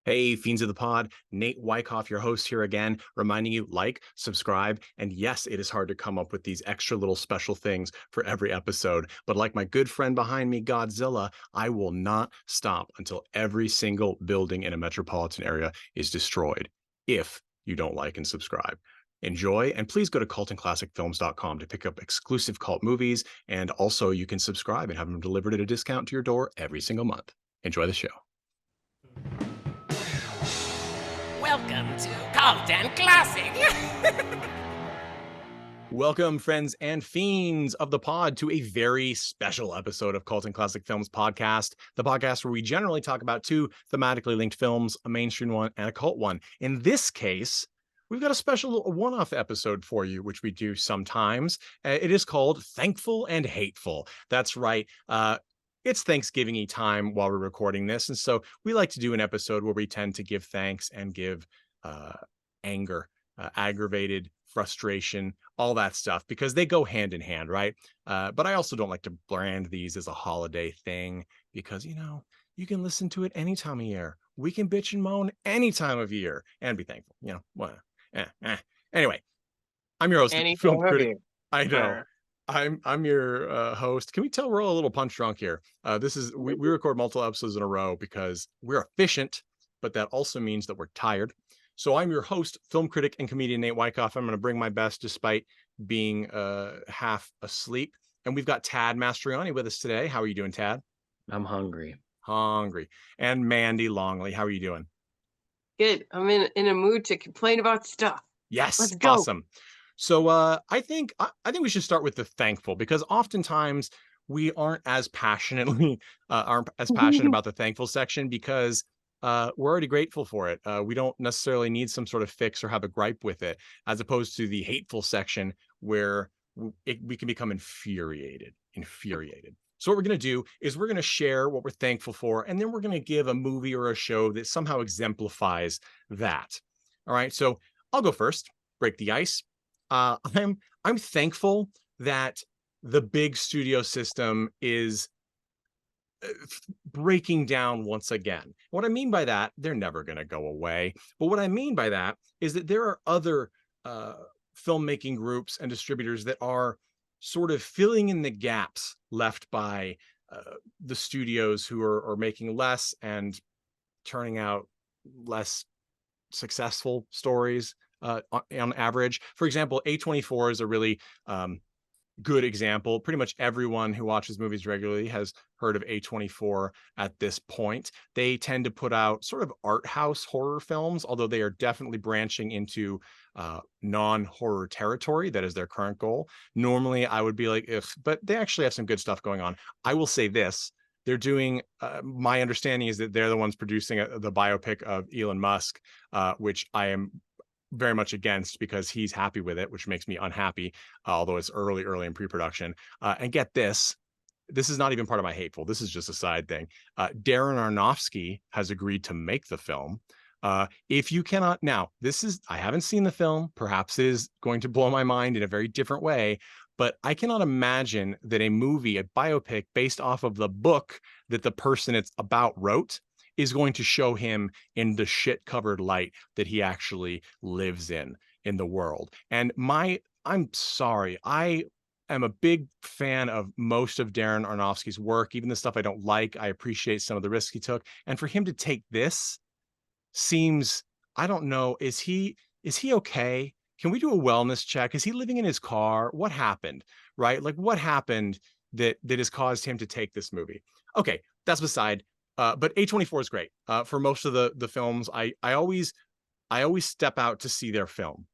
Hey, Fiends of the Pod, Nate Wyckoff, your host here again, reminding you like, subscribe, and yes, it is hard to come up with these extra little special things for every episode. But like my good friend behind me, Godzilla, I will not stop until every single building in a metropolitan area is destroyed if you don't like and subscribe. Enjoy, and please go to cultandclassicfilms.com to pick up exclusive cult movies, and also you can subscribe and have them delivered at a discount to your door every single month. Enjoy the show. Welcome to Cult and Classic. Welcome, friends and fiends of the pod, to a very special episode of Cult and Classic Films podcast, the podcast where we generally talk about two thematically linked films, a mainstream one and a cult one. In this case, we've got a special one-off episode for you, which we do sometimes. It is called Thankful and Hateful. That's right. It's Thanksgiving-y time while we're recording this, and so we like to do an episode where we tend to give thanks and give anger, aggravated frustration, all that stuff, because they go hand in hand, right? But I also don't like to brand these as a holiday thing because, you can listen to it any time of year. We can bitch and moan any time of year and be thankful, Anyway, I'm your host, Any film time of critic. year. I know. I'm your host. Can we tell we're all a little punch drunk here? We record multiple episodes in a row because we're efficient, but that also means that we're tired. So I'm your host, film critic and comedian Nate Wyckoff. I'm going to bring my best despite being half asleep. And we've got Tad Mastroianni with us today. How are you doing, Tad? I'm hungry. Hungry. And Mandy Longley. How are you doing? Good. I'm in a mood to complain about stuff. Yes. Let's go. Awesome. So I think we should start with the thankful, because oftentimes we aren't as passionate about the thankful section because we're already grateful for it. We don't necessarily need some sort of fix or have a gripe with it, as opposed to the hateful section where we can become infuriated. So what we're going to do is we're going to share what we're thankful for, and then we're going to give a movie or a show that somehow exemplifies that. All right. So I'll go first, break the ice. I'm thankful that the big studio system is breaking down once again. What I mean by that, they're never going to go away. But what I mean by that is that there are other filmmaking groups and distributors that are sort of filling in the gaps left by the studios who are making less and turning out less successful stories on average. For example, A24 is a really good example. Pretty much everyone who watches movies regularly has heard of A24 at this point. They tend to put out sort of art house horror films, although they are definitely branching into non-horror territory. That is their current goal. Normally, I would be like, but they actually have some good stuff going on. I will say this. They're doing, my understanding is that they're the ones producing the biopic of Elon Musk, which I am very much against because he's happy with it, which makes me unhappy, although it's early in pre-production. And get this is not even part of my hateful. This is just a side thing. Darren Aronofsky has agreed to make the film. If you cannot, now, I haven't seen the film. Perhaps it is going to blow my mind in a very different way, but I cannot imagine that a movie, a biopic based off of the book that the person it's about wrote, is going to show him in the shit-covered light that he actually lives in the world. And I'm sorry, I am a big fan of most of Darren Aronofsky's work, even the stuff I don't like. I appreciate some of the risks he took. And for him to take this seems, I don't know, is he okay? Can we do a wellness check? Is he living in his car? What happened, right? Like, what happened that has caused him to take this movie? Okay, that's beside. But A24 is great. For most of the films, I always step out to see their film.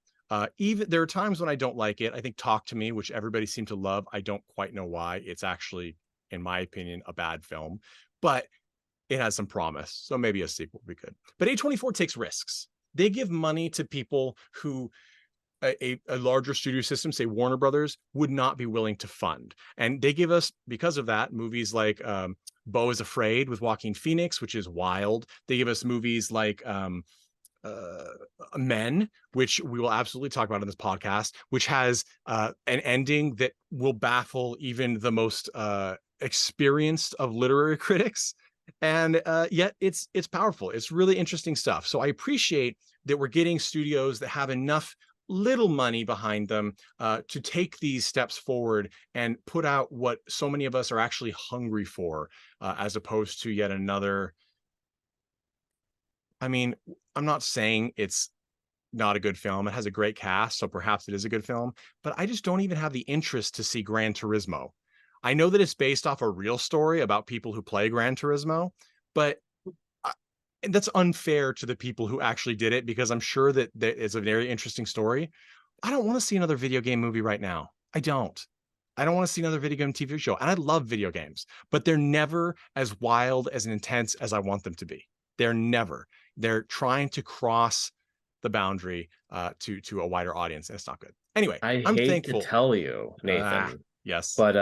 Even there are times when I don't like it. I think Talk to Me, which everybody seemed to love, I don't quite know why. It's actually, in my opinion, a bad film, but it has some promise. So maybe a sequel would be good. But A24 takes risks. They give money to people who a larger studio system, say Warner Brothers, would not be willing to fund. And they give us, because of that, movies like Beau is Afraid with Joaquin Phoenix, which is wild. They give us movies like Men, which we will absolutely talk about in this podcast, which has an ending that will baffle even the most experienced of literary critics. And yet it's powerful. It's really interesting stuff. So I appreciate that we're getting studios that have enough little money behind them to take these steps forward and put out what so many of us are actually hungry for, as opposed to yet another. I mean, I'm not saying it's not a good film. It has a great cast, so perhaps it is a good film, but I just don't even have the interest to see Gran Turismo. I know that it's based off a real story about people who play Gran Turismo, but and that's unfair to the people who actually did it, because I'm sure that it's a very interesting story. I don't want to see another video game movie right now. I don't. I don't want to see another video game TV show. And I love video games, but they're never as wild, as intense as I want them to be. They're never. They're trying to cross the boundary to a wider audience, and it's not good. Anyway, I I'm hate thankful. to tell you, Nathan, yes, but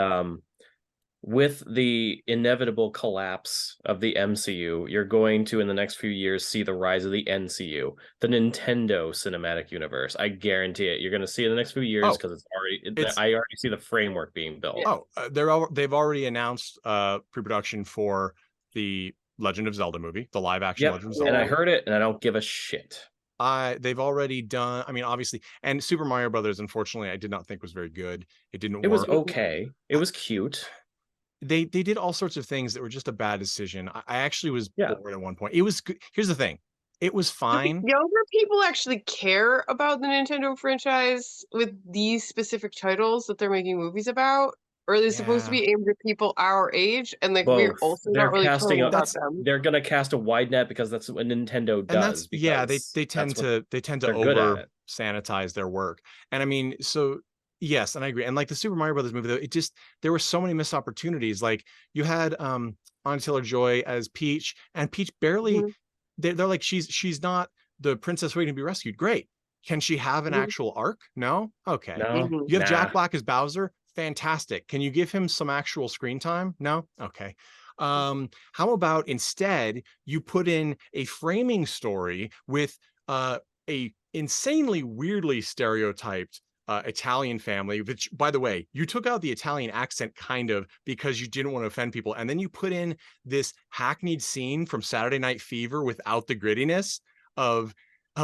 with the inevitable collapse of the MCU, you're going to, in the next few years, see the rise of the NCU, the Nintendo Cinematic Universe. I guarantee it. You're going to see it in the next few years, because I already see the framework being built. Oh, they've already announced pre-production for the Legend of Zelda movie, the live action Legend of Zelda. And I heard it, and I don't give a shit. They've already done, I mean, obviously, and Super Mario Brothers, unfortunately, I did not think was very good. It didn't work. It was okay. It was cute. They did all sorts of things that were just a bad decision. I actually was bored at one point. It was good. Here's the thing. It was fine. Do younger people actually care about the Nintendo franchise with these specific titles that they're making movies about? Or are they supposed to be aimed at people our age? And like we're also not really caring about them. They're gonna cast a wide net because that's what Nintendo does. And they tend to over sanitize their work. And I mean, so yes, and I agree. And like the Super Mario Brothers movie, though, there were so many missed opportunities. Like you had Anya Taylor-Joy as Peach, and Peach barely. They're like, she's not the princess waiting to be rescued. Great. Can she have an actual arc? No. Okay. No. You have Jack Black as Bowser. Fantastic. Can you give him some actual screen time? No. Okay. How about instead you put in a framing story with a insanely weirdly stereotyped Italian family, which, by the way, you took out the Italian accent kind of because you didn't want to offend people. And then you put in this hackneyed scene from Saturday Night Fever without the grittiness of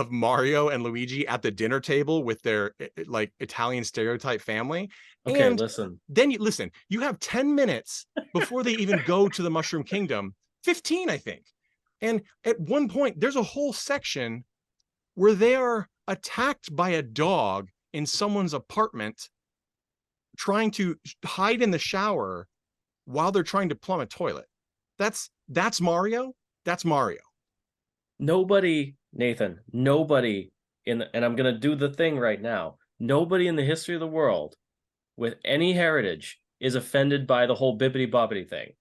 Mario and Luigi at the dinner table with their like Italian stereotype family. Okay, and listen. Then you have 10 minutes before they even go to the Mushroom Kingdom, 15, I think. And at one point, there's a whole section where they are attacked by a dog in someone's apartment, trying to hide in the shower while they're trying to plumb a toilet. That's Mario. That's Mario. Nobody, Nathan, nobody and I'm going to do the thing right now. Nobody in the history of the world with any heritage is offended by the whole bibbity bobbity thing.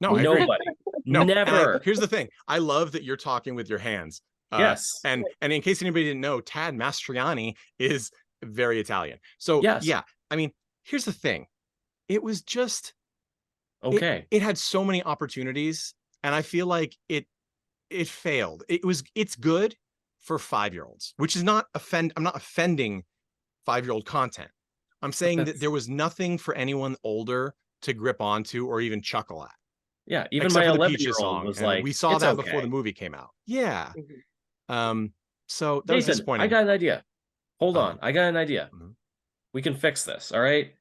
No, nobody. No, never. Here's the thing. I love that you're talking with your hands. Yes. And in case anybody didn't know, Tad Mastroianni is very Italian. So yeah, I mean, here's the thing. It was just okay. It had so many opportunities, and I feel like it failed. It's good for 5-year-olds, which is not I'm not offending 5-year-old content. I'm saying that there was nothing for anyone older to grip onto or even chuckle at. Yeah, even my 11-year-old was like, we saw that before the movie came out. Yeah. So that was disappointing. I got an idea. Hold on. I got an idea. We can fix this. All right.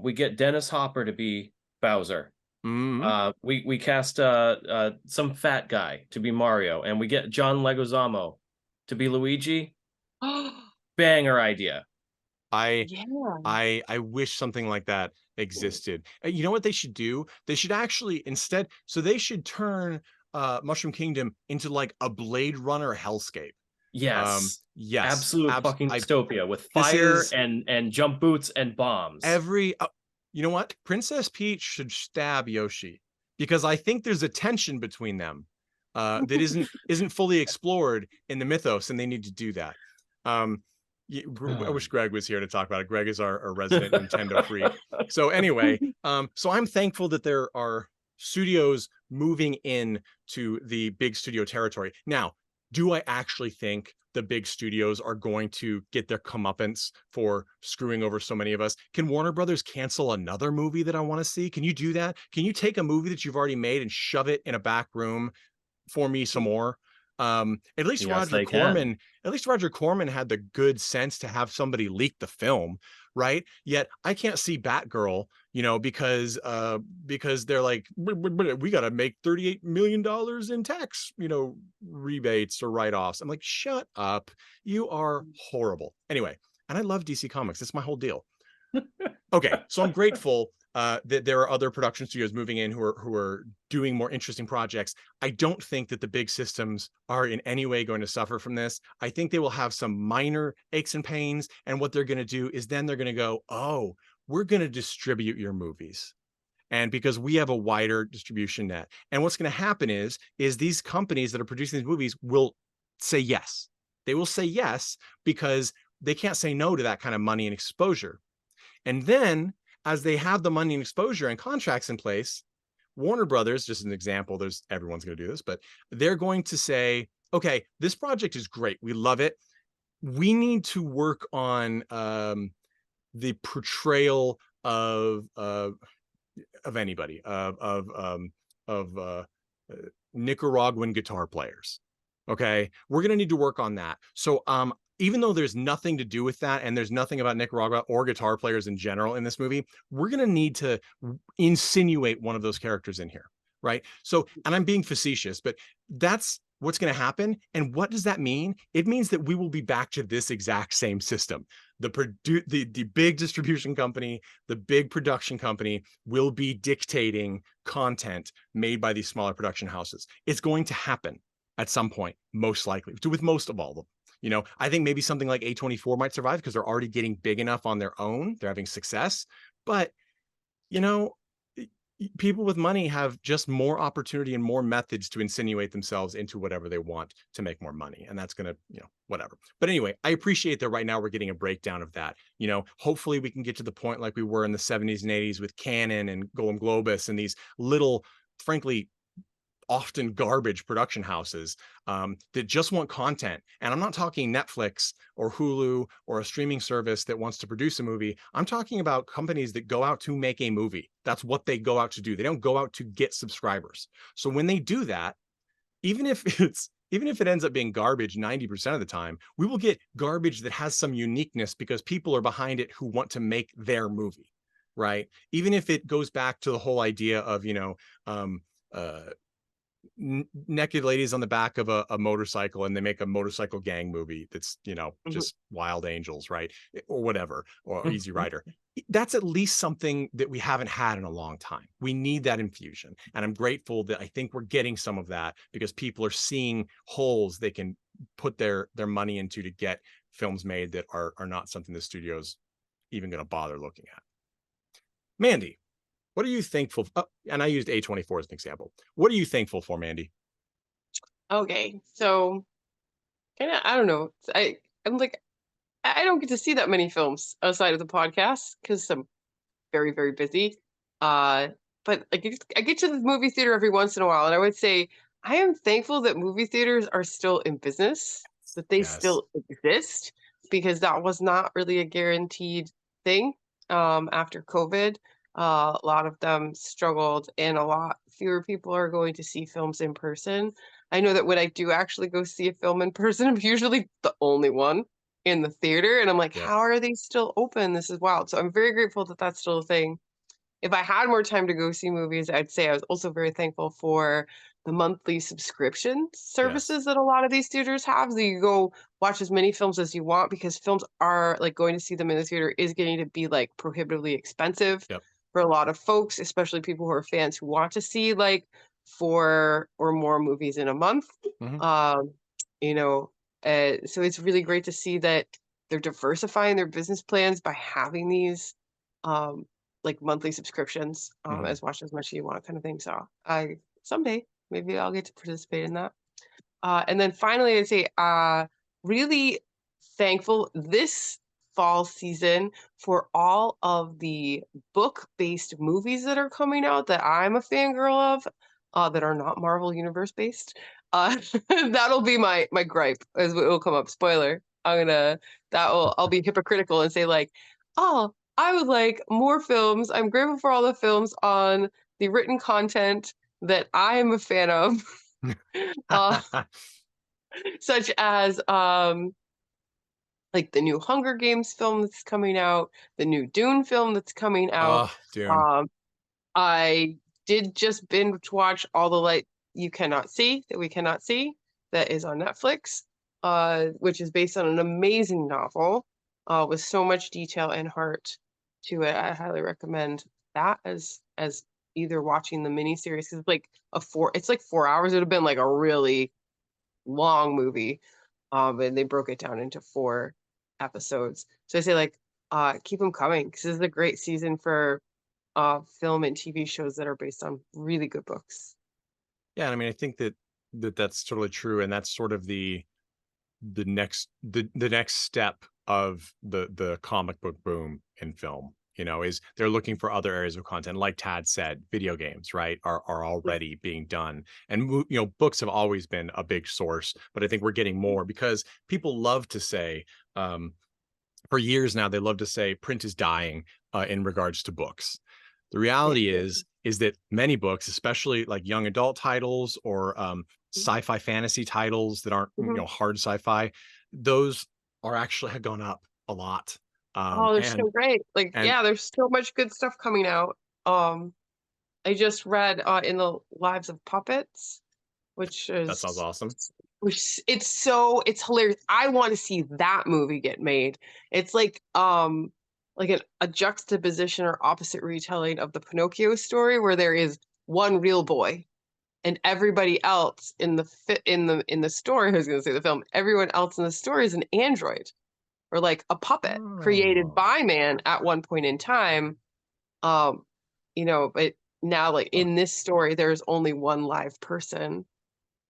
We get Dennis Hopper to be Bowser. We cast some fat guy to be Mario, and we get John Leguizamo to be Luigi. Banger idea. I wish something like that existed. You know what they should do? They should actually instead, so they should turn Mushroom Kingdom into like a Blade Runner hellscape. Yes. Yes. Absolute fucking dystopia with fire and jump boots and bombs. You know what? Princess Peach should stab Yoshi, because I think there's a tension between them that isn't fully explored in the mythos, and they need to do that. I wish Greg was here to talk about it. Greg is our resident Nintendo freak. So anyway, so I'm thankful that there are studios moving in to the big studio territory. Now, do I actually think the big studios are going to get their comeuppance for screwing over so many of us? Can Warner Brothers cancel another movie that I want to see? Can you do that? Can you take a movie that you've already made and shove it in a back room for me some more? At least Yes, Roger they can. Corman had the good sense to have somebody leak the film, right? Yet I can't see Batgirl, because they're like, we got to make $38 million in tax, rebates or write-offs. I'm like, shut up. You are horrible. Anyway, and I love DC Comics. That's my whole deal. Okay, so I'm grateful that there are other production studios moving in who are doing more interesting projects. I don't think that the big systems are in any way going to suffer from this. I think they will have some minor aches and pains, and what they're going to do is then they're going to go, oh, we're going to distribute your movies. And because we have a wider distribution net. And what's going to happen is these companies that are producing these movies will say yes. They will say yes because they can't say no to that kind of money and exposure. And then as they have the money and exposure and contracts in place, Warner Brothers, just an example, everyone's going to do this, but they're going to say, okay, this project is great. We love it. We need to work on the portrayal of anybody, of Nicaraguan guitar players. Okay, we're going to need to work on that. So even though there's nothing to do with that, and there's nothing about Nicaragua or guitar players in general in this movie, we're going to need to insinuate one of those characters in here, right? So, and I'm being facetious, but that's what's going to happen. And what does that mean? It means that we will be back to this exact same system. The big distribution company, the big production company will be dictating content made by these smaller production houses. It's going to happen at some point, most likely, with most of all of them. I think maybe something like A24 might survive because they're already getting big enough on their own. They're having success. But, people with money have just more opportunity and more methods to insinuate themselves into whatever they want to make more money. And that's going to, whatever. But anyway, I appreciate that right now we're getting a breakdown of that. Hopefully we can get to the point like we were in the 70s and 80s with Canon and Golem Globus and these little, frankly, often garbage production houses that just want content. And I'm not talking Netflix or Hulu or a streaming service that wants to produce a movie. I'm talking about companies that go out to make a movie. That's what they go out to do. They don't go out to get subscribers. So when they do that, even if it ends up being garbage 90% of the time, we will get garbage that has some uniqueness because people are behind it who want to make their movie, right? Even if it goes back to the whole idea of, naked ladies on the back of a motorcycle and they make a motorcycle gang movie that's just Wild Angels, right, or whatever, or Easy Rider. That's at least something that we haven't had in a long time. We need that infusion, and I'm grateful that I think we're getting some of that because people are seeing holes they can put their money into to get films made that are not something the studio's even going to bother looking at. Mandy, what are you thankful for? And I used A24 as an example. What are you thankful for, Mandy? Okay, so I don't know. I'm like, I don't get to see that many films outside of the podcast because I'm very, very busy. But I get to the movie theater every once in a while, and I would say I am thankful that movie theaters are still in business, that they still exist, because that was not really a guaranteed thing after COVID. A lot of them struggled, and a lot fewer people are going to see films in person. I know that when I do actually go see a film in person, I'm usually the only one in the theater, and I'm like, how are they still open? This is wild. So I'm very grateful that that's still a thing. If I had more time to go see movies, I'd say I was also very thankful for the monthly subscription services that a lot of these theaters have. So you go watch as many films as you want, because films are like, going to see them in the theater is getting to be like prohibitively expensive for a lot of folks, especially people who are fans who want to see like 4 or more movies in a month. So it's really great to see that they're diversifying their business plans by having these like monthly subscriptions, as watch as much as you want kind of thing. So someday maybe I'll get to participate in that. And then finally, I'd say really thankful this fall season for all of the book-based movies that are coming out that I'm a fangirl of, that are not Marvel Universe based. That'll be my gripe as it will come up. Spoiler. I'll be hypocritical and say like, oh, I would like more films. I'm grateful for all the films on the written content that I am a fan of, uh, such as like the new Hunger Games film that's coming out, the new Dune film that's coming out. Oh, Dune. I did just binge watch All the Light You Cannot See That We Cannot See that is on Netflix, which is based on an amazing novel with so much detail and heart to it. I highly recommend that as either watching the miniseries because it's like 4 hours. It would have been like a really long movie, and they broke it down into 4 episodes. So I say like keep them coming because this is a great season for film and TV shows that are based on really good books. Yeah, I mean, I think that's totally true, and that's sort of the next step of the comic book boom in film. You know, is they're looking for other areas of content, like Tad said, video games, right, are already being done, and you know, books have always been a big source, but I think we're getting more because people love to say, for years now, they love to say print is dying in regards to books. The reality is that many books, especially like young adult titles or sci-fi fantasy titles that aren't you know, hard sci-fi, those are actually have gone up a lot. Oh, they're so great. Like, yeah, there's so much good stuff coming out. I just read In the Lives of Puppets, which is that sounds awesome. It's hilarious. I want to see that movie get made. It's like a juxtaposition or opposite retelling of the Pinocchio story where there is one real boy and everybody else in the story, I was going to say the film, everyone else in the story is an android or like a puppet created by man at one point in time. You know, but now like in this story, there's only one live person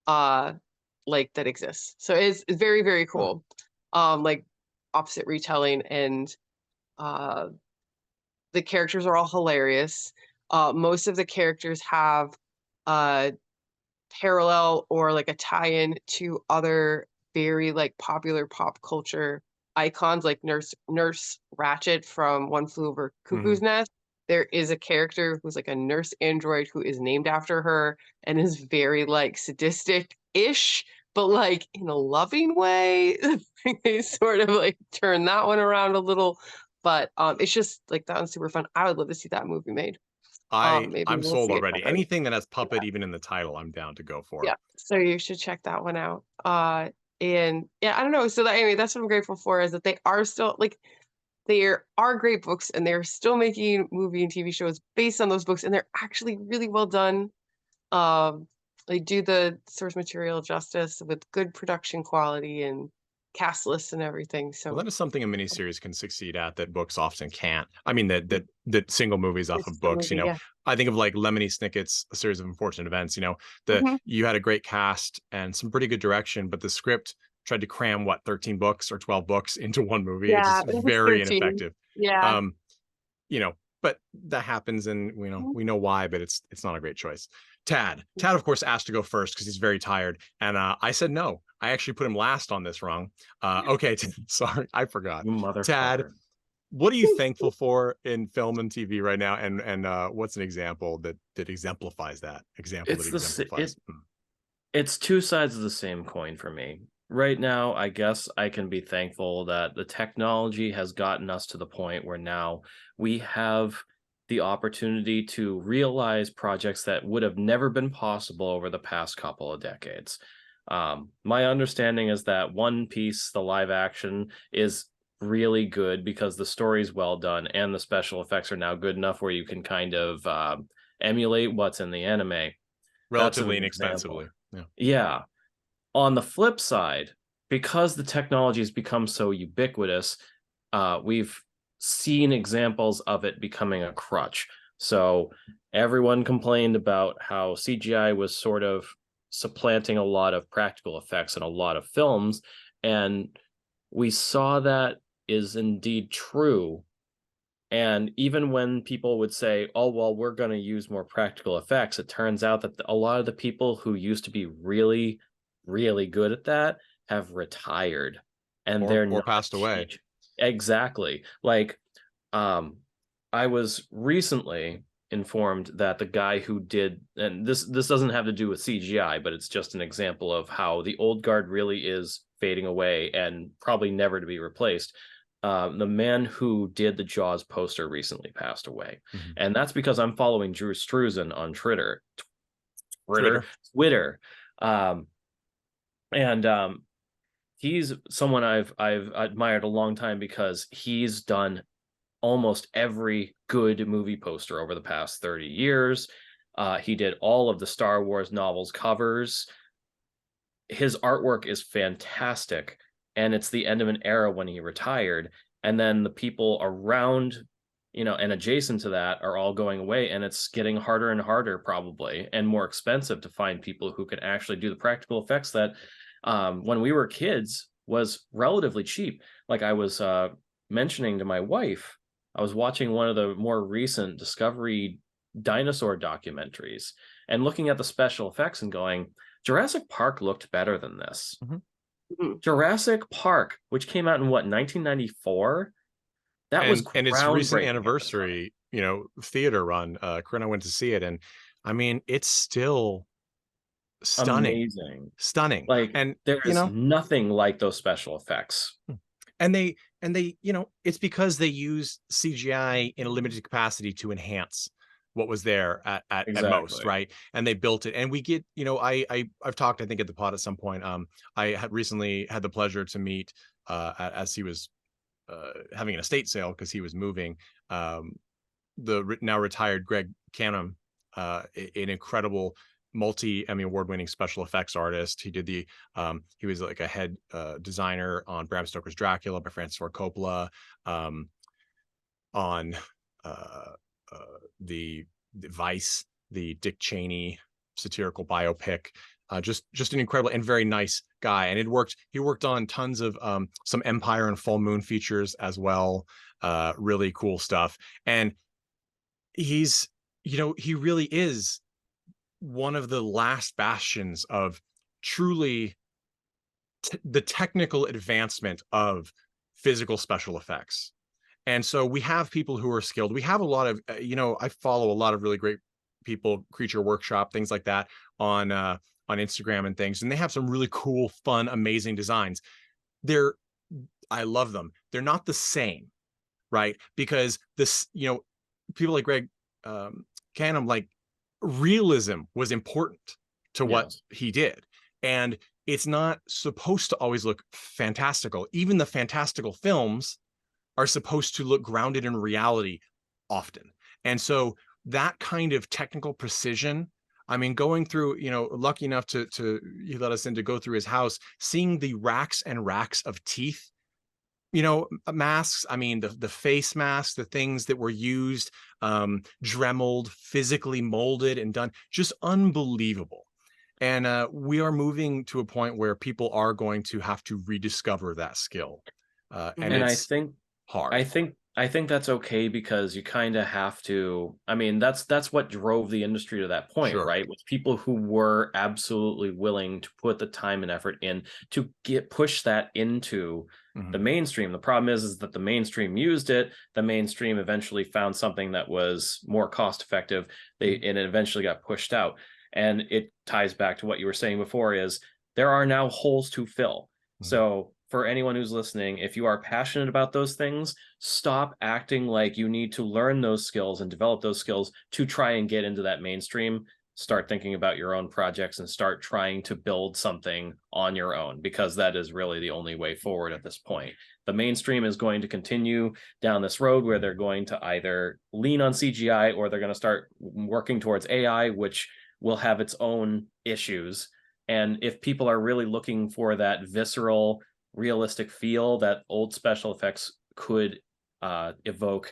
like that exists. So it's very, very cool. Like opposite retelling, and the characters are all hilarious. Most of the characters have parallel or like a tie-in to other very like popular pop culture icons, like Nurse Ratched from One Flew Over Cuckoo's Nest. There is a character who's like a nurse android who is named after her and is very like sadistic-ish, but like in a loving way. They sort of like turn that one around a little, but it's just like that one's super fun. I would love to see that movie made. Maybe I'm we'll sold see it already. better. Anything that has puppet even in the title, I'm down to go for. Yeah, so you should check that one out. And yeah, I don't know. So that, anyway, that's what I'm grateful for, is that they are still like, there are great books and they're still making movie and TV shows based on those books, and they're actually really well done. They do the source material justice with good production quality and cast lists and everything. So well, that is something a miniseries can succeed at that books often can't. I mean, that single movies off of books, you know, yeah. I think of like Lemony Snicket's A Series of Unfortunate Events, you know, you had a great cast and some pretty good direction, but the script tried to cram 13 books or 12 books into one movie. Yeah, It's just very 13. ineffective. Yeah. You know, but that happens, and we know why, but it's not a great choice. Tad, of course, asked to go first because he's very tired, and I said no. I actually put him last on this wrong. Okay, sorry, I forgot. Tad, what are you thankful for in film and TV right now, and what's an example that exemplifies that? It's two sides of the same coin for me. Right now, I guess I can be thankful that the technology has gotten us to the point where now we have the opportunity to realize projects that would have never been possible over the past couple of decades. My understanding is that One Piece, the live action, is really good because the story is well done and the special effects are now good enough where you can kind of emulate what's in the anime. Relatively inexpensively. Yeah. On the flip side, because the technology has become so ubiquitous, we've seen examples of it becoming a crutch. So everyone complained about how CGI was sort of supplanting a lot of practical effects in a lot of films, and we saw that is indeed true. And even when people would say, oh, well, we're going to use more practical effects, it turns out that a lot of the people who used to be really really good at that have retired, and they're or not passed away. Exactly. Like, I was recently informed that the guy who did, and this doesn't have to do with CGI, but it's just an example of how the old guard really is fading away and probably never to be replaced. The man who did the Jaws poster recently passed away, and that's because I'm following Drew Struzan on Twitter. And he's someone I've admired a long time because he's done almost every good movie poster over the past 30 years. He did all of the Star Wars novels covers. His artwork is fantastic, and it's the end of an era when he retired. And then the people around, and adjacent to that are all going away, and it's getting harder and harder probably, and more expensive to find people who can actually do the practical effects that when we were kids was relatively cheap. Like I was mentioning to my wife, I was watching one of the more recent Discovery dinosaur documentaries and looking at the special effects and going, Jurassic Park looked better than this. Jurassic Park, which came out in what, 1994? That was and its recent groundbreaking anniversary, theater run. Corinne, I went to see it, and I mean, it's still stunning, stunning. Like, and there is nothing like those special effects. And they, it's because they use CGI in a limited capacity to enhance what was there at most, right? And they built it, and we get, I've talked, I think, at the pod at some point. I had recently had the pleasure to meet as he was having an estate sale because he was moving. The now retired Greg Canham, an incredible multi-Emmy award-winning special effects artist. He did he was like a head designer on Bram Stoker's Dracula by Francis Ford Coppola, on the Vice, the Dick Cheney satirical biopic. Just an incredible and very nice guy. And he worked on tons of some Empire and Full Moon features as well. Really cool stuff. And he's, he really is one of the last bastions of truly the technical advancement of physical special effects. And so we have people who are skilled. We have a lot of, I follow a lot of really great people, Creature Workshop, things like that on Instagram and things. And they have some really cool, fun, amazing designs. I love them. They're not the same, right? Because this, people like Greg Canham, like, realism was important to what he did. And it's not supposed to always look fantastical. Even the fantastical films are supposed to look grounded in reality often. And so that kind of technical precision, I mean, going through, lucky enough to he let us in to go through his house, seeing the racks and racks of teeth, masks, I mean, the face masks, the things that were used, dremeled, physically molded and done, just unbelievable. And we are moving to a point where people are going to have to rediscover that skill. And it's hard. I think that's okay, because you kind of have to. I mean, that's what drove the industry to that point, right? With people who were absolutely willing to put the time and effort in to push that into the mainstream. The problem is that the mainstream used it. The mainstream eventually found something that was more cost effective. And it eventually got pushed out. And it ties back to what you were saying before, is there are now holes to fill. So for anyone who's listening, if you are passionate about those things, stop acting like you need to learn those skills and develop those skills to try and get into that mainstream. Start thinking about your own projects and start trying to build something on your own, because that is really the only way forward at this point. The mainstream is going to continue down this road where they're going to either lean on CGI or they're going to start working towards AI, which will have its own issues. And if people are really looking for that visceral, realistic feel that old special effects could evoke,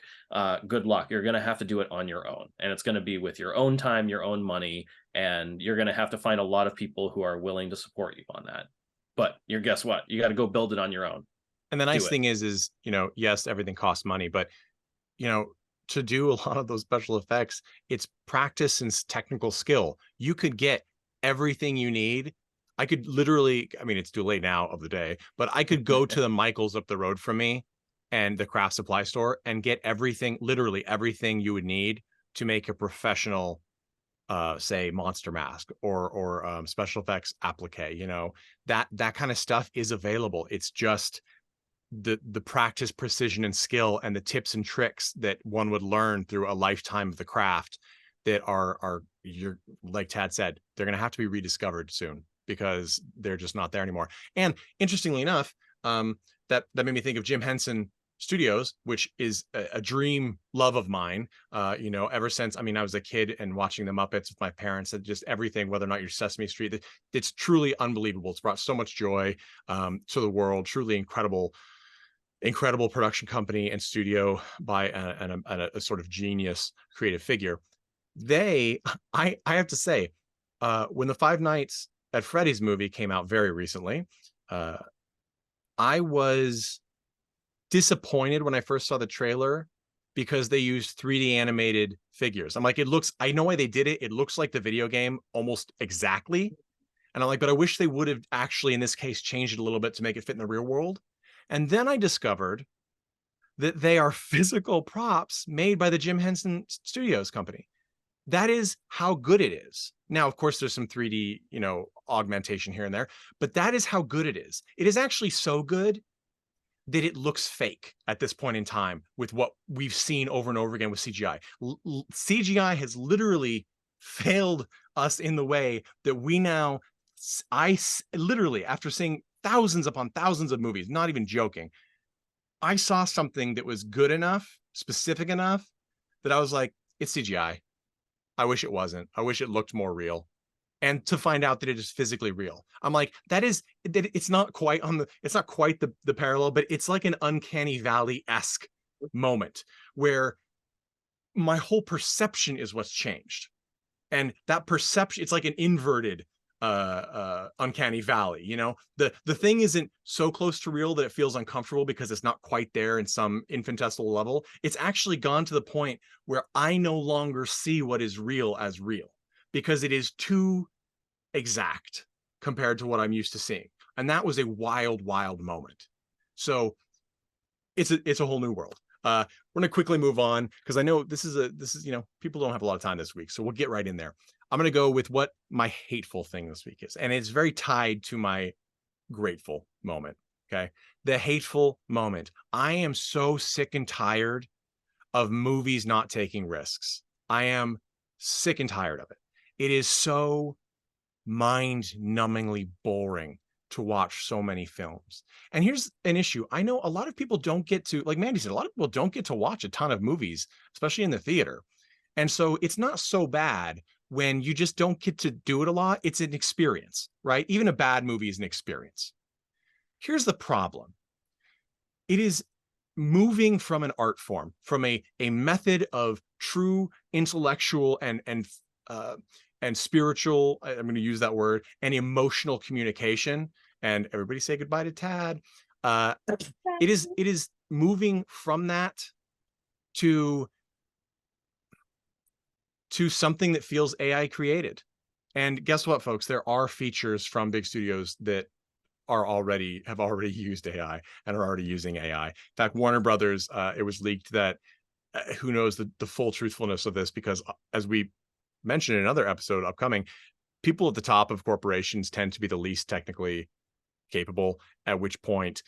good luck. You're going to have to do it on your own, and it's going to be with your own time, your own money, and you're going to have to find a lot of people who are willing to support you on that. But guess what? You got to go build it on your own. And the nice thing is, yes, everything costs money, but, to do a lot of those special effects, it's practice and technical skill. You could get everything you need I could literally, I mean, it's too late now of the day, but I could go to the Michaels up the road from me and the craft supply store and get everything, literally everything you would need to make a professional, say, monster mask or special effects applique. You know, that kind of stuff is available. It's just the practice, precision, and skill, and the tips and tricks that one would learn through a lifetime of the craft that are you're, like Tad said, they're going to have to be rediscovered soon because they're just not there anymore. And interestingly enough, that made me think of Jim Henson Studios, which is a dream love of mine. You know, ever since, I mean, I was a kid and watching the Muppets with my parents, and just everything, whether or not you're Sesame Street, it's truly unbelievable. It's brought so much joy to the world. Truly incredible production company and studio by a sort of genius creative figure. I have to say, when the Five Nights at Freddy's movie came out very recently, I was disappointed when I first saw the trailer because they used 3D animated figures. I'm like, I know why they did it. It looks like the video game almost exactly. And I'm like, but I wish they would have actually, in this case, changed it a little bit to make it fit in the real world. And then I discovered that they are physical props made by the Jim Henson Studios company. That is how good it is. Now, of course, there's some 3D, you know, augmentation here and there, but that is how good it is. It is actually so good that it looks fake at this point in time with what we've seen over and over again with CGI. CGI has literally failed us in the way that we now, literally, after seeing thousands upon thousands of movies, not even joking, I saw something that was good enough, specific enough, that I was like, it's CGI. I wish it wasn't. I wish it looked more real. And to find out that it is physically real, I'm like, it's not quite the parallel, but it's like an uncanny valley-esque moment where my whole perception is what's changed. And that perception, it's like an inverted uncanny valley. You know, the thing isn't so close to real that it feels uncomfortable because it's not quite there in some infinitesimal level. It's actually gone to the point where I no longer see what is real as real because it is too exact compared to what I'm used to seeing. And that was a wild moment. So it's a whole new world. We're gonna quickly move on because I know this is you know, people don't have a lot of time this week, so we'll get right in there. I'm going to go with what my hateful thing this week is. And it's very tied to my grateful moment. Okay. The hateful moment. I am so sick and tired of movies not taking risks. I am sick and tired of it. It is so mind-numbingly boring to watch so many films. And here's an issue. I know a lot of people don't get to, like Mandy said, a lot of people don't get to watch a ton of movies, especially in the theater. And so it's not so bad when you just don't get to do it a lot. It's an experience, right? Even a bad movie is an experience. Here's the problem. It is moving from an art form, from a method of true intellectual and spiritual, I'm going to use that word, and emotional communication. And everybody say goodbye to Tad. It is moving from that to something that feels AI created. And guess what, folks? There are features from big studios that have already used AI and are already using AI. In fact, Warner Brothers, it was leaked that who knows the full truthfulness of this, because as we mentioned in another episode upcoming, people at the top of corporations tend to be the least technically capable, at which point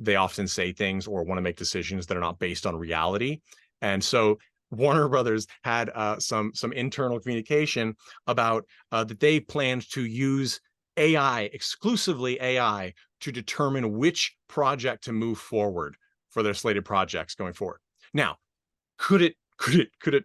they often say things or want to make decisions that are not based on reality. And so Warner Brothers had some internal communication about that they planned to use AI, exclusively AI, to determine which project to move forward for their slated projects going forward. Now, could it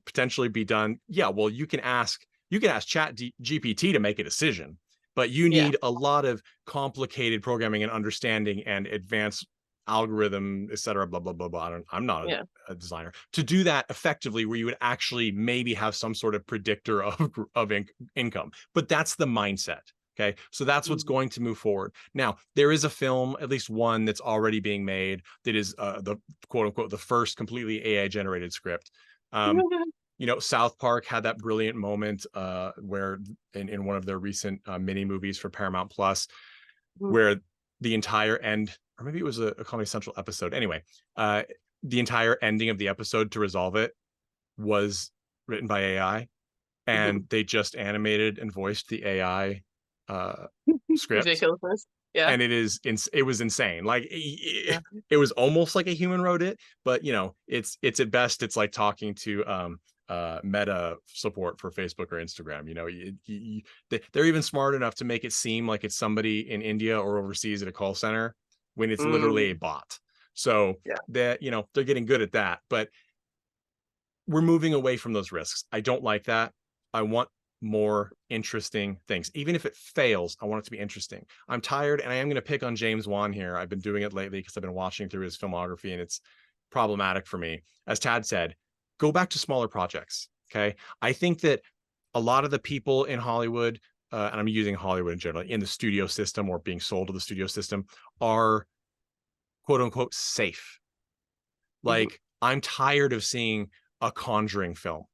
potentially be done? Yeah, well, you can ask Chat GPT to make a decision, but you need a lot of complicated programming and understanding and advanced algorithm, et cetera, blah, blah, blah, blah. I'm not a designer to do that effectively, where you would actually maybe have some sort of predictor of income. But that's the mindset. Okay, so that's what's going to move forward. Now, there is a film, at least one, that's already being made that is the quote unquote the first completely AI generated script. You know, South Park had that brilliant moment where in one of their recent mini movies for Paramount Plus, where the entire end, or maybe it was a Comedy Central episode. Anyway, the entire ending of the episode to resolve it was written by AI, and they just animated and voiced the AI script. Ridiculousness. Yeah. And it was insane. Like it was almost like a human wrote it, but you know, it's at best, it's like talking to meta support for Facebook or Instagram. You know, they're even smart enough to make it seem like it's somebody in India or overseas at a call center when it's literally a bot. So that, you know, they're getting good at that, but we're moving away from those risks. I don't like that. I want more interesting things. Even if it fails, I want it to be interesting. I'm tired, and I am going to pick on James Wan here. I've been doing it lately because I've been watching through his filmography, and it's problematic for me. As Tad said, go back to smaller projects. Okay. I think that a lot of the people in Hollywood, and I'm using Hollywood in general, in the studio system or being sold to the studio system, are quote unquote safe. Like, I'm tired of seeing a Conjuring film.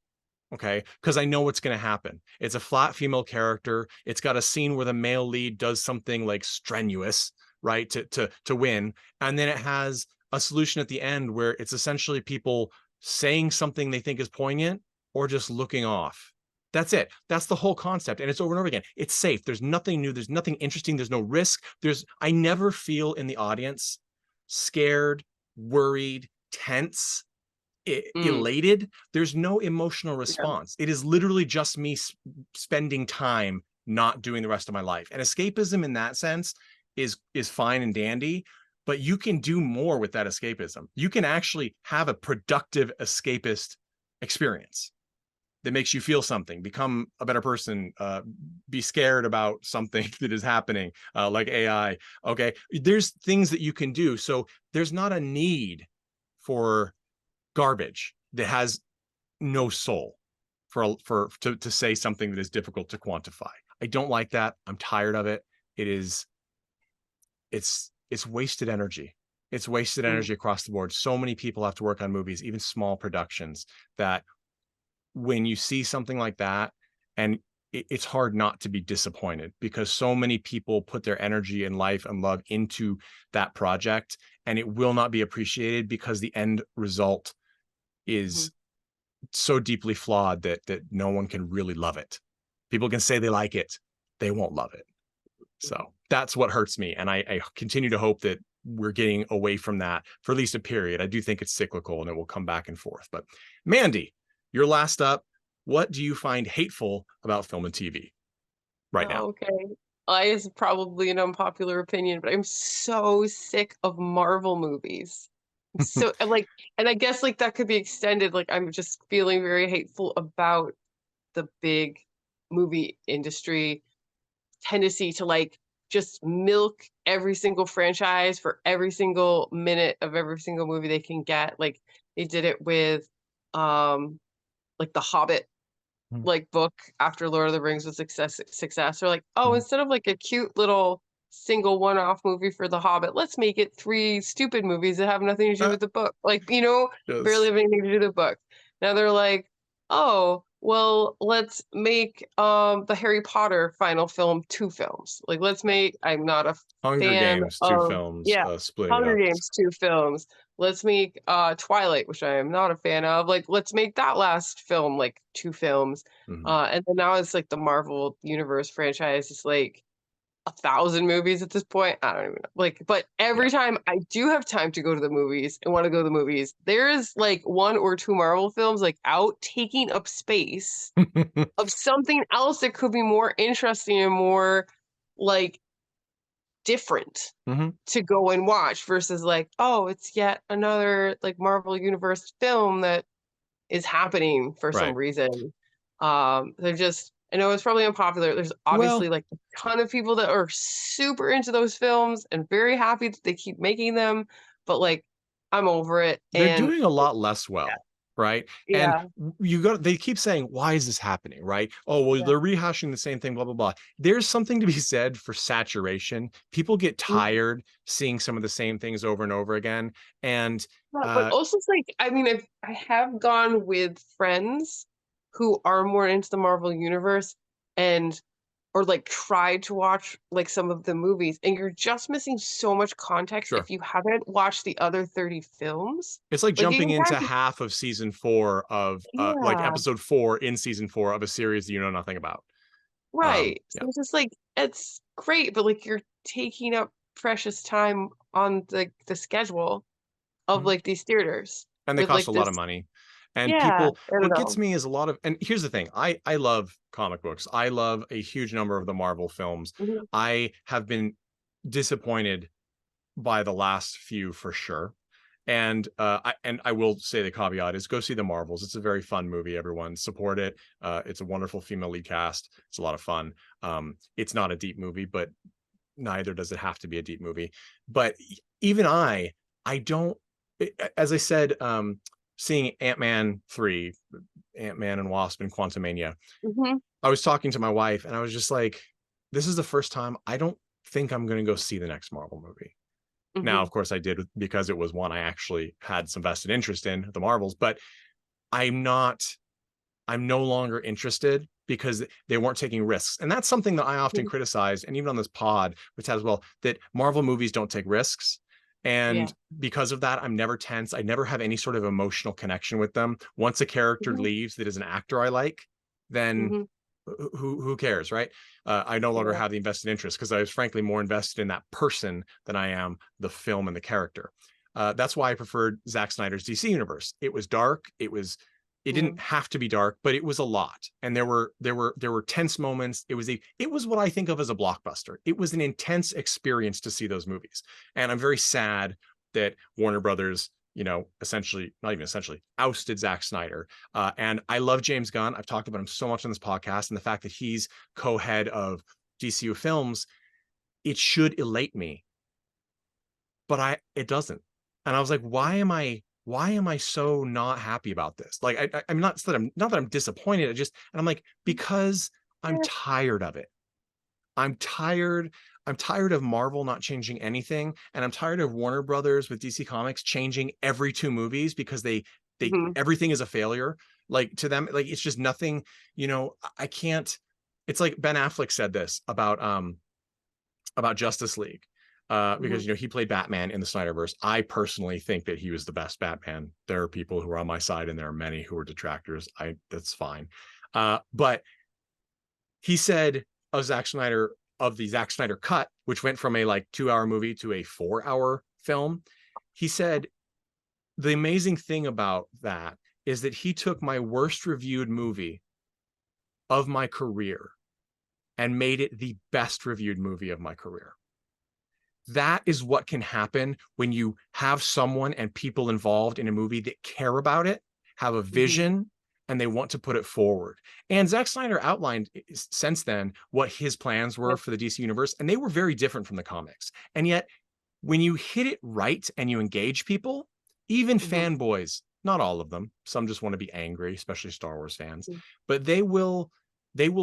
Okay, because I know what's going to happen. It's a flat female character. It's got a scene where the male lead does something like strenuous, right, to win, and then it has a solution at the end where it's essentially people saying something they think is poignant or just looking off. That's it. That's the whole concept, and it's over and over again. It's safe. There's nothing new. There's nothing interesting. There's no risk. I never feel in the audience scared, worried, tense, elated. There's no emotional response. It is literally just me spending time not doing the rest of my life. And escapism in that sense is fine and dandy, but you can do more with that escapism. You can actually have a productive escapist experience that makes you feel something, become a better person, be scared about something that is happening, like AI. Okay, there's things that you can do. So there's not a need for garbage that has no soul to say something that is difficult to quantify. I don't like that. I'm tired of it. It's wasted energy. It's wasted energy across the board. So many people have to work on movies, even small productions, that when you see something like that, and it's hard not to be disappointed because so many people put their energy and life and love into that project, and it will not be appreciated because the end result is so deeply flawed that no one can really love it. People can say they like it, they won't love it. So that's what hurts me, and I continue to hope that we're getting away from that for at least a period. I do think it's cyclical and it will come back and forth. But Mandy, you're last up. What do you find hateful about film and TV right now? Okay. It's probably an unpopular opinion, but I'm so sick of Marvel movies. So and I guess like that could be extended. Like, I'm just feeling very hateful about the big movie industry tendency to like just milk every single franchise for every single minute of every single movie they can get. Like, they did it with like the Hobbit like book after Lord of the Rings was success. They're like, oh, instead of like a cute little single one-off movie for the Hobbit, let's make it 3 stupid movies that have nothing to do with the book. Like, you know, barely have anything to do with the book. Now they're like, oh, well, let's make the Harry Potter final film 2 films. Like, let's make, I'm not a Hunger fan Games, of, 2 films, split Hunger it up. Games 2 films. Let's make Twilight, which I am not a fan of. Like, let's make that last film like 2 films. And then now it's like the Marvel Universe franchise is like 1,000 movies at this point. I don't even know. Like, but every time I do have time to go to the movies and want to go to the movies, there is like 1 or 2 Marvel films like out taking up space of something else that could be more interesting and more like different to go and watch versus like, oh, it's yet another like Marvel Universe film that is happening for some reason. They're just, I know it's probably unpopular. There's obviously like a ton of people that are super into those films and very happy that they keep making them, but like, I'm over it. They're doing a lot less well. Right. And they keep saying, why is this happening? Right. Oh, well, they're rehashing the same thing, blah, blah, blah. There's something to be said for saturation. People get tired seeing some of the same things over and over again. And but also it's like, I mean, I have gone with friends who are more into the Marvel universe and or like try to watch like some of the movies, and you're just missing so much context Sure. if you haven't watched the other 30 films. It's like Like you jumping can into kind of half of season 4 of like yeah, episode 4 in season 4 of a series that you know nothing about. right. Yeah. So it's just like it's great, but like you're taking up precious time on the schedule of Mhm. like these theaters And they with cost like a lot this of money. And yeah, people, I don't what gets know. me is a lot of, and here's the thing, I love comic books. I love a huge number of the Marvel films. Mhm, I have been disappointed by the last few for sure. And I will say the caveat is go see the Marvels. It's a very fun movie. Everyone support it. It's a wonderful female lead cast. It's a lot of fun. It's not a deep movie, but neither does it have to be a deep movie. But even I don't, as I said, seeing Ant-Man 3, Ant-Man and Wasp and Quantumania, mhm, I was talking to my wife and I was just like, this is the first time I don't think I'm going to go see the next Marvel movie. Now, mhm, of course I did because it was one I actually had some vested interest in, the Marvels, but I'm not, I'm no longer interested because they weren't taking risks. And that's something that I often mhm. criticize, and even on this pod, which has well, that Marvel movies don't take risks. Yeah. And because of that, I'm never tense. I never have any sort of emotional connection with them. Once a character Mhm, leaves that is an actor I like, then mhm. who cares, right? I no longer Yeah. have the invested interest because I was frankly more invested in that person than I am the film and the character. That's why I preferred Zack Snyder's DC universe. It was dark. It Yeah. didn't have to be dark, but it was a lot, and there were tense moments. It was what I think of as a blockbuster. It was an intense experience to see those movies, and I'm very sad that Warner Brothers, essentially, not even essentially, ousted Zack Snyder. And I love James Gunn. I've talked about him so much on this podcast, and the fact that he's co-head of DCU Films, it should elate me, but it doesn't. And I was like, why am I so not happy about this? Like, I'm not that I'm disappointed. And I'm like, because I'm Yeah. tired of it. I'm tired. I'm tired of Marvel not changing anything, and I'm tired of Warner Brothers with DC Comics changing every 2 movies because they Mhm, everything is a failure. Like to them, like it's just nothing. I can't. It's like Ben Affleck said this about Justice League. Because mhm, he played Batman in the Snyderverse. I personally think that he was the best Batman. There are people who are on my side, and there are many who are detractors. That's fine. But he said of Zack Snyder, of the Zack Snyder cut, which went from a like 2-hour movie to a 4-hour film, he said the amazing thing about that is that he took my worst reviewed movie of my career and made it the best reviewed movie of my career. That is what can happen when you have someone and people involved in a movie that care about it, have a mhm. vision, and they want to put it forward. And Zack Snyder outlined since then what his plans were Yep. for the DC universe, and they were very different from the comics. And yet, when you hit it right and you engage people, even Mhm, fanboys, not all of them, some just want to be angry, especially Star Wars fans, mhm, but they will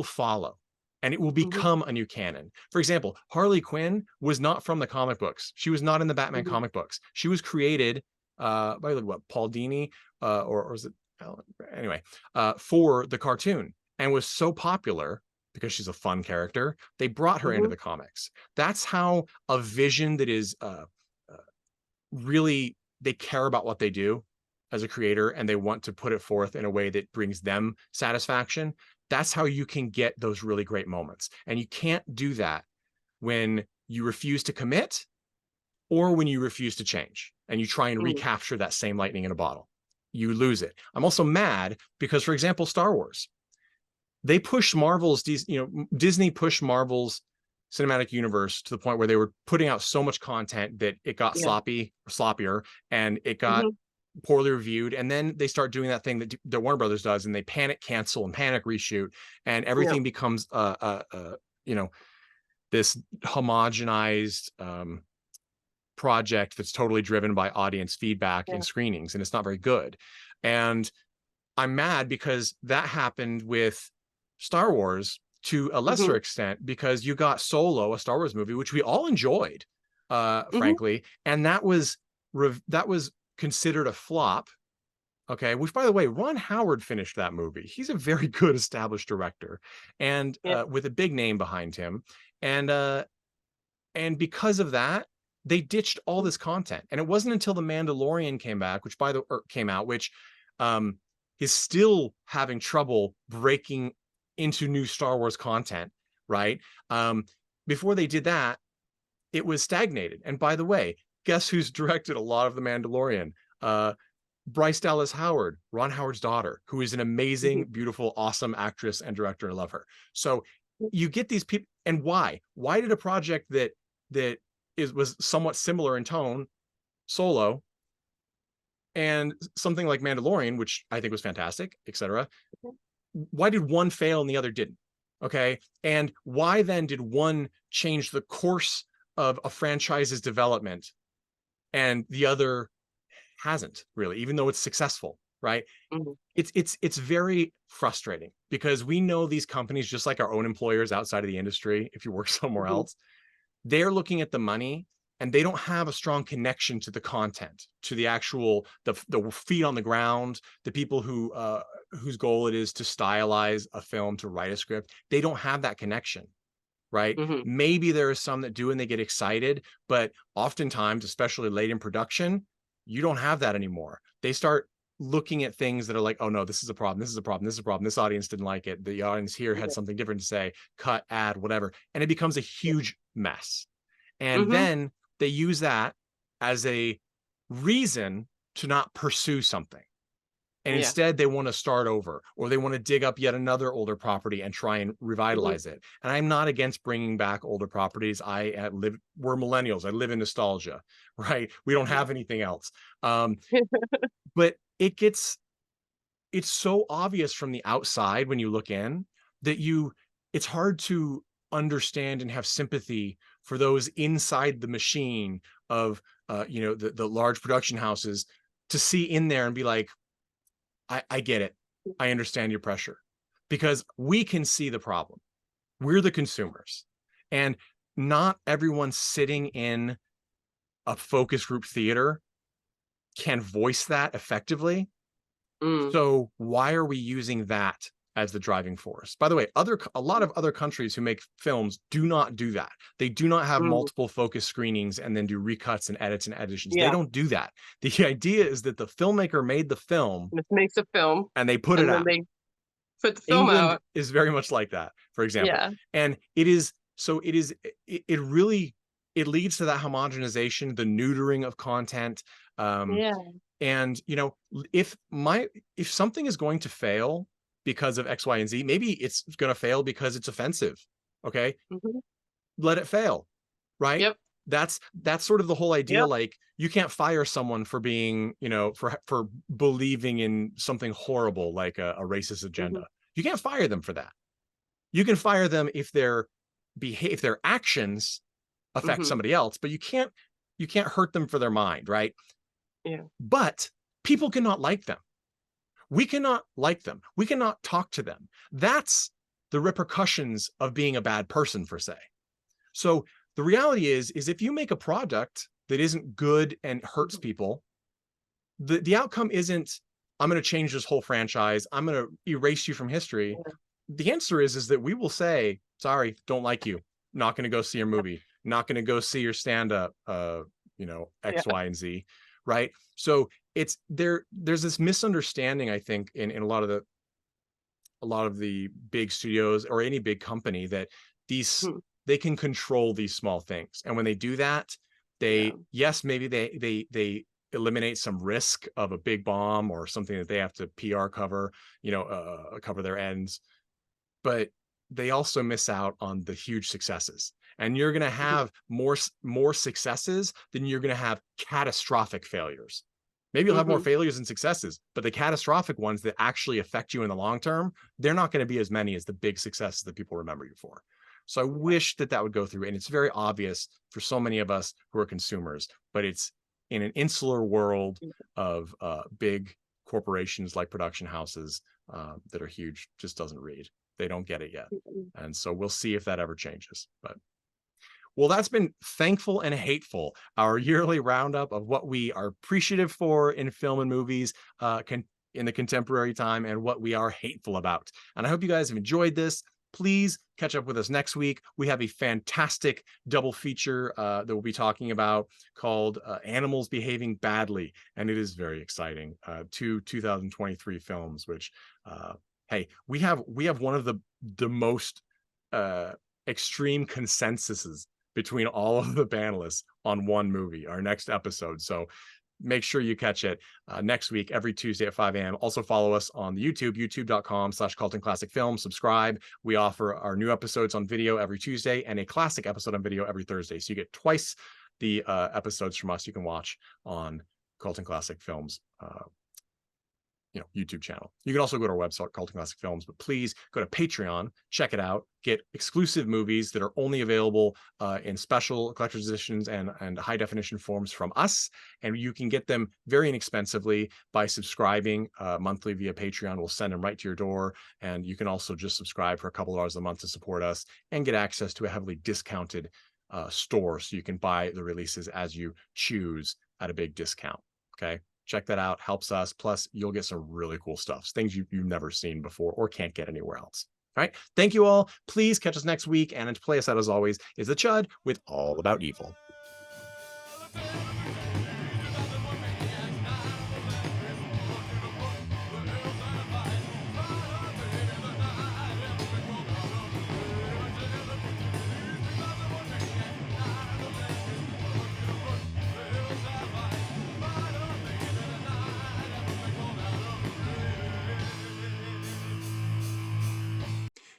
follow, and it will mhm, become a new canon. For example, Harley Quinn was not from the comic books. She was not in the Batman mhm. comic books. She was created by what, Paul Dini, or was it Alan? Anyway, for the cartoon, and was so popular because she's a fun character. They brought her into Mhm, the comics. That's how a vision that is really, they care about what they do as a creator, and they want to put it forth in a way that brings them satisfaction. That's how you can get those really great moments. And you can't do that when you refuse to commit, or when you refuse to change and you try and mhm, recapture that same lightning in a bottle. You lose it. I'm also mad because, for example, Star Wars, they pushed Disney pushed Marvel's cinematic universe to the point where they were putting out so much content that it got yeah. sloppier, and it got Mhm, poorly reviewed. And then they start doing that thing that Warner Brothers does, and they panic cancel and panic reshoot, and yeah. everything becomes you know this homogenized project that's totally driven by audience feedback in Yeah. screenings, and it's not very good. And I'm mad because that happened with Star Wars to a lesser Mhm, extent, because you got Solo, a Star Wars movie, which we all enjoyed, mhm, frankly, and that was considered a flop Okay, which by the way, Ron Howard finished that movie. He's a very good established director, and Yeah. with a big name behind him, and because of that, they ditched all this content. And it wasn't until The Mandalorian came back, which came out, which um, is still having trouble breaking into new Star Wars content, right? Before they did that, it was stagnated. And by the way, guess who's directed a lot of The Mandalorian? Bryce Dallas Howard, Ron Howard's daughter, who is an amazing, beautiful, awesome actress and director. I love her. So you get these people, and why? Why did a project that was somewhat similar in tone, Solo, and something like Mandalorian, which I think was fantastic, etc. Why did one fail and the other didn't? Okay, and why then did one change the course of a franchise's development and the other hasn't really, even though it's successful, right? It's very frustrating because we know these companies, just like our own employers outside of the industry, if you work somewhere else, they're looking at the money and they don't have a strong connection to the content, to the actual, the feet on the ground, the people who whose goal it is to stylize a film, to write a script. They don't have that connection, right? Maybe there are some that do and they get excited, but oftentimes, especially late in production, you don't have that anymore. They start looking at things that are like, oh no, this is a problem, this is a problem, this is a problem, this audience didn't like it, the audience here had something different to say, cut, add, whatever, and it becomes a huge mess. And then they use that as a reason to not pursue something. And instead they want to start over, or they want to dig up yet another older property and try and revitalize it. And I'm not against bringing back older properties. We're millennials. I live in nostalgia, right? We don't have anything else. But it's so obvious from the outside when you look in that it's hard to understand and have sympathy for those inside the machine of the large production houses, to see in there and be like, I get it. I understand your pressure, because we can see the problem. We're the consumers, and not everyone sitting in a focus group theater can voice that effectively. So why are we using that as the driving force? By the way, a lot of other countries who make films do not do that. They do not have multiple focus screenings and then do recuts and edits and additions. They don't do that. The idea is that the filmmaker made the film, it makes a film, and they put it out. They put the film England out. is very much like that, for example. And it really leads to that homogenization, the neutering of content. And if something is going to fail because of X, Y, and Z, maybe it's going to fail because it's offensive. Okay. Let it fail. Right. That's sort of the whole idea. Like, you can't fire someone for being, for believing in something horrible, like a racist agenda. You can't fire them for that. You can fire them if their actions affect somebody else, but you can't hurt them for their mind. Right. But people cannot like them. We cannot like them. We cannot talk to them. That's the repercussions of being a bad person, per se. So the reality is if you make a product that isn't good and hurts people, the outcome isn't, I'm going to change this whole franchise, I'm going to erase you from history. The answer is that we will say, sorry, don't like you, not going to go see your movie, not going to go see your stand-up, X, Y, and Z. Right. So there's this misunderstanding, I think, in a lot of the big studios or any big company, that they can control these small things. And when they do that, maybe they eliminate some risk of a big bomb or something that they have to PR cover, cover their ends. But they also miss out on the huge successes. And you're going to have more successes than you're going to have catastrophic failures. Maybe you'll have more failures and successes, but the catastrophic ones that actually affect you in the long term, they're not going to be as many as the big successes that people remember you for. So I wish that would go through. And it's very obvious for so many of us who are consumers, but it's in an insular world of big corporations like production houses that are huge, just doesn't read. They don't get it yet. And so we'll see if that ever changes. But well, that's been Thankful and Hateful, our yearly roundup of what we are appreciative for in film and movies. in the contemporary time and what we are hateful about. And I hope you guys have enjoyed this. Please catch up with us next week. We have a fantastic double feature that we'll be talking about called Animals Behaving Badly. And it is very exciting. 2023 films, which, hey, we have one of the most extreme consensuses between all of the panelists on one movie, our next episode. So make sure you catch it next week, every Tuesday at 5 a.m. Also follow us on the youtube.com/CultonClassicFilm. Subscribe. We offer our new episodes on video every Tuesday and a classic episode on video every Thursday. So you get twice the episodes from us you can watch on Culton Classic Films YouTube channel. You can also go to our website, Culton Classic Films, but please go to Patreon, check it out, get exclusive movies that are only available in special collector's editions and high definition forms from us. And you can get them very inexpensively by subscribing monthly via Patreon. We'll send them right to your door. And you can also just subscribe for a couple of dollars a month to support us and get access to a heavily discounted store. So you can buy the releases as you choose at a big discount. Okay. Check that out. Helps us. Plus, you'll get some really cool stuff, things you've never seen before or can't get anywhere else. All right. Thank you all. Please catch us next week. And to play us out, as always, is the Chud with All About Evil.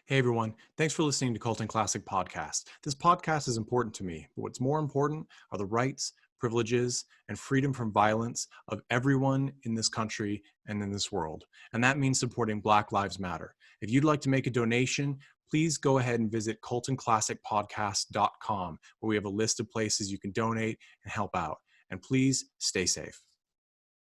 Hey everyone, thanks for listening to Culton Classic Podcast. This podcast is important to me, but what's more important are the rights, privileges, and freedom from violence of everyone in this country and in this world. And that means supporting Black Lives Matter. If you'd like to make a donation, please go ahead and visit CultonClassicPodcast.com, where we have a list of places you can donate and help out. And please stay safe.